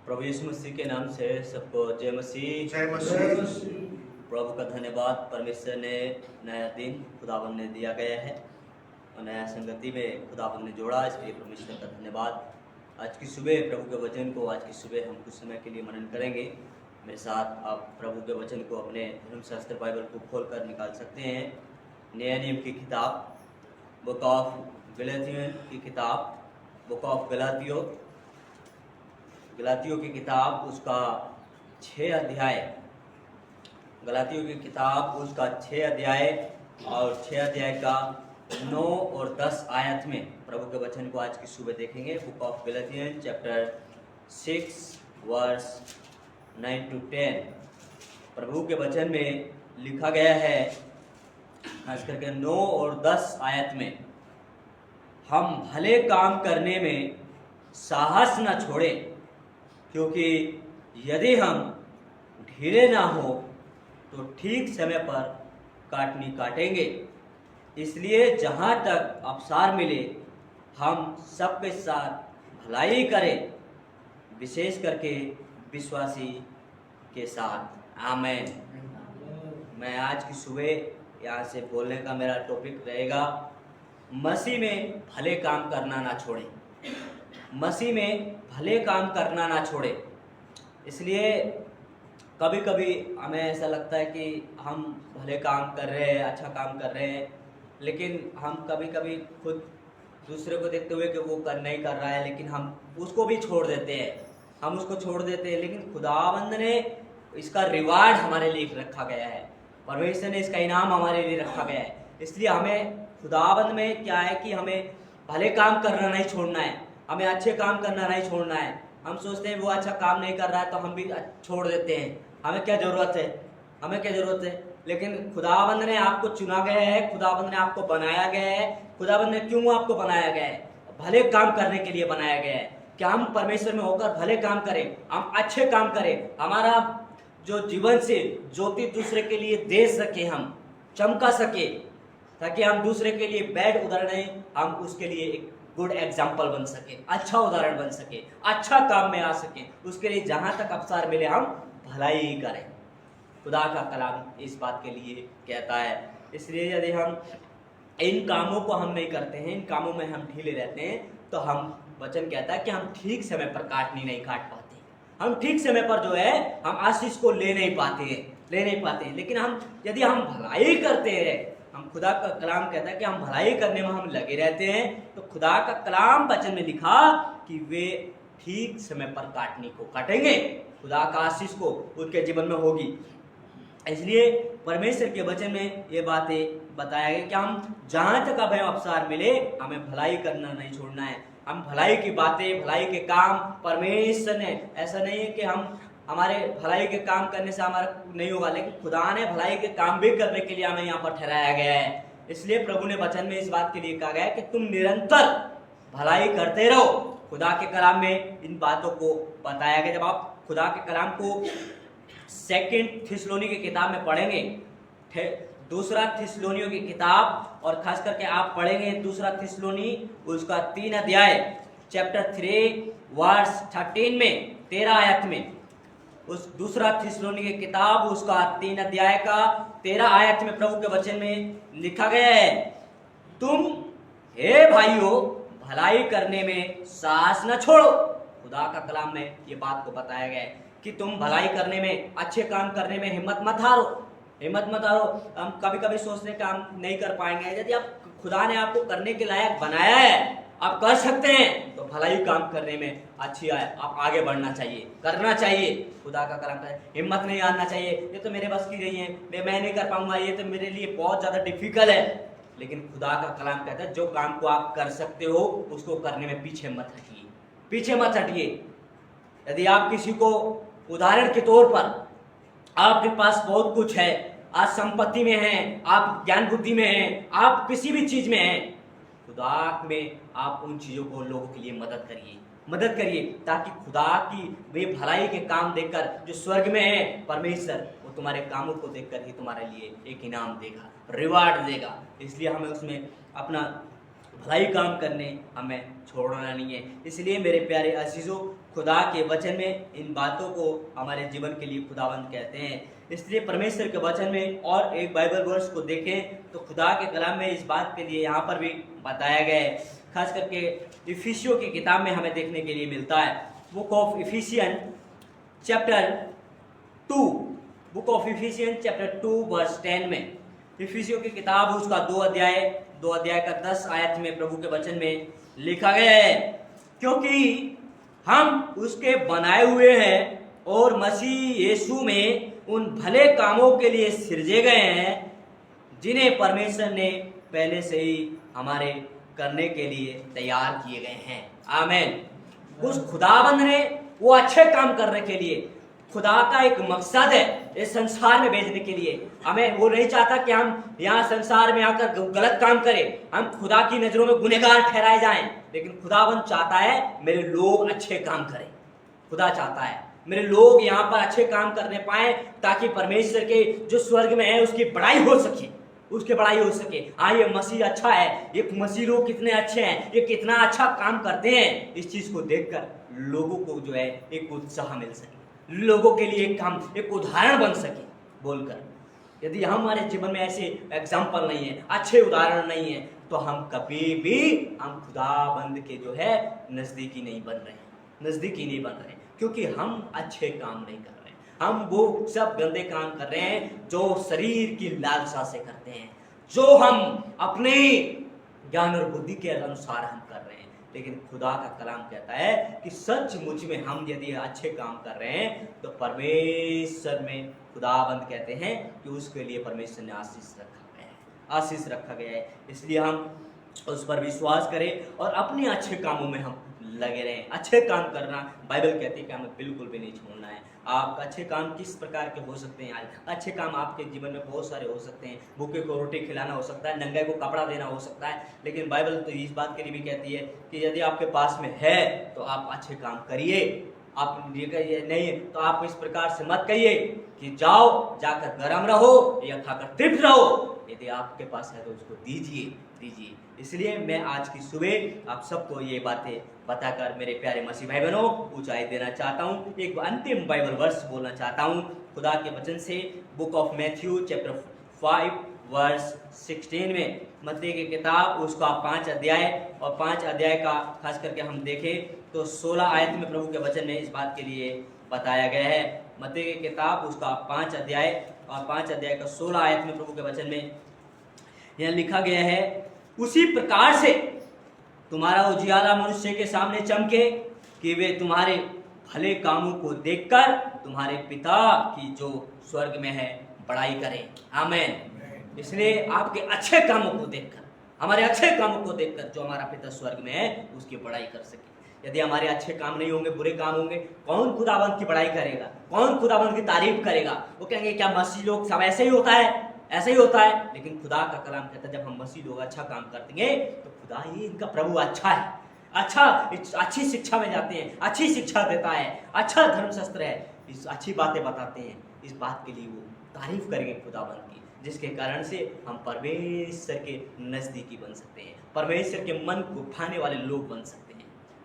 प्रभु यीशु मसीह के नाम से सबको जय मसीह। जय मसीह। प्रभु का धन्यवाद, परमेश्वर ने नया दिन खुदावन ने दिया गया है और नया संगति में खुदावन ने जोड़ा, इसलिए परमेश्वर का धन्यवाद। आज की सुबह प्रभु के वचन को आज की सुबह हम कुछ समय के लिए मनन करेंगे। मेरे साथ आप प्रभु के वचन को अपने धर्मशास्त्र बाइबल को खोल कर निकाल सकते हैं। नया नियम की किताब बुक ऑफ गलातियों की किताब बुक ऑफ गलातियों की किताब उसका 6 अध्याय, गलातियों की किताब उसका 6 अध्याय और 6 अध्याय का 9 और 10 आयत में प्रभु के वचन को आज की सुबह देखेंगे। Book of Galatian chapter 6 verse 9 to 10 प्रभु के वचन में लिखा गया है, खास करके 9 और 10 आयत में, हम भले काम करने में साहस न छोड़ें, क्योंकि यदि हम ढीले ना हो तो ठीक समय पर काटनी काटेंगे। इसलिए जहाँ तक अवसर मिले हम सबके साथ भलाई करें, विशेष करके विश्वासी के साथ। आमीन। मैं आज की सुबह यहाँ से बोलने का मेरा टॉपिक रहेगा, मसीह में भले काम करना ना छोड़ें। मसीह में भले काम करना ना छोड़े। इसलिए कभी कभी हमें ऐसा लगता है कि हम भले काम कर रहे हैं, अच्छा काम कर रहे हैं, लेकिन हम कभी कभी खुद दूसरे को देखते हुए कि वो नहीं कर रहा है, लेकिन हम उसको भी छोड़ देते हैं, हम उसको छोड़ देते हैं। लेकिन खुदावंद ने इसका रिवार्ड हमारे लिए रखा गया है, परमेश्वर ने इसका इनाम हमारे लिए रखा गया है। इसलिए हमें खुदावंद में क्या है कि हमें भले काम करना नहीं छोड़ना है, हमें अच्छे काम करना नहीं छोड़ना है। हम सोचते हैं वो अच्छा काम नहीं कर रहा है तो हम भी छोड़ देते हैं, हमें क्या ज़रूरत है, हमें क्या ज़रूरत है। लेकिन खुदावंद ने आपको चुना गया है, खुदावंद ने आपको बनाया गया है। खुदावंद ने क्यों आपको बनाया गया है? भले काम करने के लिए बनाया गया है कि हम परमेश्वर में होकर भले काम करें, हम अच्छे काम करें, हमारा जो जीवन से ज्योति दूसरे के लिए दे सके, हम चमका सके, ताकि हम दूसरे के लिए बैड उदाहरण नहीं, हम उसके लिए एक गुड एग्जाम्पल बन सके, अच्छा उदाहरण बन सके, अच्छा काम में आ सके। उसके लिए जहाँ तक अवसर मिले हम भलाई ही करें। खुदा का कलाम इस बात के लिए कहता है। इसलिए यदि हम इन कामों को हम नहीं करते हैं, इन कामों में हम ढीले रहते हैं, तो हम वचन कहता है कि हम ठीक समय पर काटनी नहीं काट पाते, हम ठीक समय पर जो है हम आशीष को ले नहीं पाते हैं। लेकिन हम यदि हम भलाई करते हैं, हम खुदा का कलाम कहता है कि हम भलाई करने में हम लगे रहते हैं, तो खुदा का कलाम वचन में लिखा कि वे ठीक समय पर काटने को काटेंगे, खुदा का आशीष को उनके जीवन में होगी। इसलिए परमेश्वर के वचन में ये बातें बताया गया कि हम जहाँ तक हमें अवसर मिले हमें भलाई करना नहीं छोड़ना है। हम भलाई की बातें, भलाई के काम, परमेश्वर ने ऐसा नहीं है कि हम हमारे भलाई के काम करने से हमारा नहीं होगा, लेकिन खुदा ने भलाई के काम भी करने के लिए हमें यहाँ पर ठहराया गया है। इसलिए प्रभु ने वचन में इस बात के लिए कहा गया है कि तुम निरंतर भलाई करते रहो। खुदा के कलाम में इन बातों को बताया गया। जब आप खुदा के कलाम को 2 थिस्सलुनी की किताब में पढ़ेंगे, 2 थिस्सलुनियों की किताब, और खास करके आप पढ़ेंगे 2 थिस्सलुनी उसका 3 अध्याय चैप्टर 3 वर्स 13 में 13 आयत में, उस 2 थिस्सलुनी की किताब उसका 3 अध्याय का 13 आयत में प्रभु के वचन में लिखा गया है, तुम हे भाइयों भलाई करने में साहस न छोड़ो। खुदा का कलाम में ये बात को बताया गया है कि तुम भलाई करने में, अच्छे काम करने में हिम्मत मत हारो। हम कभी कभी सोचते हैं कि हम नहीं कर पाएंगे। यदि आप खुदा ने आपको करने के लायक बनाया है, आप कर सकते हैं, तो भलाई काम करने में अच्छी है, आप आगे बढ़ना चाहिए, करना चाहिए। खुदा का कलाम है, हिम्मत नहीं हारना चाहिए। ये तो मेरे बस की नहीं है, मैं नहीं कर पाऊंगा, ये तो मेरे लिए बहुत ज़्यादा डिफिकल्ट है। लेकिन खुदा का कलाम कहता है जो काम को आप कर सकते हो उसको करने में पीछे मत हटिए। यदि आप किसी को, उदाहरण के तौर पर, आपके पास बहुत कुछ है, आज संपत्ति में है, आप ज्ञान बुद्धि में हैं, आप किसी भी चीज में हैं, खुदा में आप उन चीजों को लोगों के लिए मदद करिए ताकि खुदा की वे भलाई के काम देखकर जो स्वर्ग में है परमेश्वर, वो तुम्हारे कामों को देखकर ही तुम्हारे लिए एक इनाम देगा, रिवार्ड देगा। इसलिए हमें उसमें अपना भलाई काम करने हमें छोड़ना नहीं है। इसलिए मेरे प्यारे अजीजों, खुदा के वचन में इन बातों को हमारे जीवन के लिए खुदावंद कहते हैं। इसलिए परमेश्वर के वचन में और एक बाइबल वर्स को देखें तो खुदा के कलाम में इस बात के लिए यहाँ पर भी बताया गया है। खास करके इफिसियों की किताब में हमें देखने के लिए मिलता है। Book of Ephesian chapter 2 chapter 2 verse 10 में, इफिसियों की किताब उसका 2 अध्याय का 10 आयत में प्रभु के वचन में लिखा गया है, क्योंकि हम उसके बनाए हुए हैं और मसीह यीशु में उन भले कामों के लिए सृजे गए हैं जिन्हें परमेश्वर ने पहले से ही हमारे करने के लिए तैयार किए गए हैं। आमीन। उस खुदाबंद ने वो अच्छे काम करने के लिए, खुदा का एक मकसद है इस संसार में भेजने के लिए। हमें वो नहीं चाहता कि हम यहाँ संसार में आकर गलत काम करें, हम खुदा की नजरों में गुनहगार ठहराए जाएं, लेकिन खुदाबंद चाहता है मेरे लोग अच्छे काम करें। खुदा चाहता है मेरे लोग यहाँ पर अच्छे काम करने पाए ताकि परमेश्वर के जो स्वर्ग में है उसकी बड़ाई हो सके, उसकी बड़ाई हो सके। हाँ, ये मसीह अच्छा है, ये मसीह लोग कितने अच्छे हैं, ये कितना अच्छा काम करते हैं, इस चीज को देखकर लोगों को जो है एक उत्साह मिल सके, लोगों के लिए एक काम, एक उदाहरण बन सके बोलकर। यदि हमारे जीवन में ऐसे एग्जाम्पल नहीं है, अच्छे उदाहरण नहीं है, तो हम कभी भी हम खुदाबंद के जो है नजदीकी नहीं बन रहे, क्योंकि हम अच्छे काम नहीं कर रहे। हम वो सब गंदे काम कर रहे हैं जो शरीर की लालसा से करते हैं, जो हम अपने ज्ञान और बुद्धि के अनुसार हम कर रहे हैं। लेकिन खुदा का कलाम कहता है कि सचमुच में हम यदि अच्छे काम कर रहे हैं तो परमेश्वर में खुदाबंद कहते हैं कि उसके लिए परमेश्वर ने आशीष रखा गया है। इसलिए हम उस पर विश्वास करें और अपने अच्छे कामों में हम लगे रहें। अच्छे काम करना बाइबल कहती है कि हमें बिल्कुल भी नहीं छोड़ना है। आप अच्छे काम किस प्रकार के हो सकते हैं? आज अच्छे काम आपके जीवन में बहुत सारे हो सकते हैं। भूखे को रोटी खिलाना हो सकता है, नंगे को कपड़ा देना हो सकता है, लेकिन बाइबल तो इस बात के लिए भी कहती है कि यदि आपके पास में है तो आप अच्छे काम करिए। आप ये नहीं तो आप इस प्रकार से मत कहिए कि जाओ जाकर गरम रहो या खाकर तृप्त रहो। यदि आपके पास है तो उसको दीजिए। इसलिए मैं आज की सुबह आप सबको ये बातें बताकर मेरे प्यारे मसीह भाई बहनों ऊंचाई देना चाहता हूँ। एक अंतिम बाइबल वर्स बोलना चाहता हूँ खुदा के वचन से, book of Matthew chapter 5 verse 16 में। मत्ती की किताब उसका 5 अध्याय और 5 अध्याय का खास करके हम देखें तो 16 आयत में प्रभु के वचन में इस बात के लिए बताया गया है। मत्ती की किताब उसका 5 अध्याय और 5 अध्याय का 16 आयत में प्रभु के वचन में यह लिखा गया है, उसी प्रकार से तुम्हारा उजियारा मनुष्य के सामने चमके कि वे तुम्हारे भले कामों को देखकर तुम्हारे पिता की जो स्वर्ग में है बड़ाई करें। आमीन। इसलिए आपके अच्छे कामों को देखकर, हमारे अच्छे कामों को देखकर जो हमारा पिता स्वर्ग में है उसकी बड़ाई कर सके। यदि हमारे अच्छे काम नहीं होंगे, बुरे काम होंगे, कौन खुदाबंद की बड़ाई करेगा? कौन खुदाबंद की तारीफ करेगा? वो कहेंगे क्या मसीह लोग सब ऐसे ही होता है, ऐसे ही होता है। लेकिन खुदा का कलाम कहता है जब हम मसीह लोग अच्छा काम करते हैं तो खुदा ही इनका प्रभु अच्छा है, अच्छी शिक्षा में जाते हैं, अच्छी शिक्षा देता है, अच्छा धर्मशास्त्र है, इस अच्छी बातें बताते हैं। इस बात के लिए वो तारीफ करेंगे खुदाबंद की, जिसके कारण से हम परमेश्वर के नजदीकी बन सकते हैं, परमेश्वर के मन को भाने वाले लोग बन सकते हैं।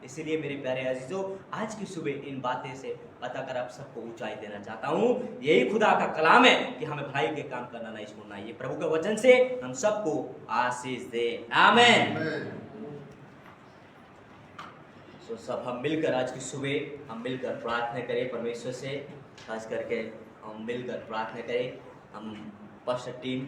इसीलिए मेरे प्यारे अजीजों, आज की सुबह इन बातें से बताकर आप सबको ऊंचाई देना चाहता हूँ। यही खुदा का कलाम है कि हमें भलाई के काम करना नहीं छोड़ना। ये प्रभु के वचन से हम सबको आशीष दे। आमीन। तो सब हम मिलकर आज की सुबह हम मिलकर प्रार्थना करें परमेश्वर से, खास करके हम मिलकर प्रार्थना करें। हम पास्टर टीम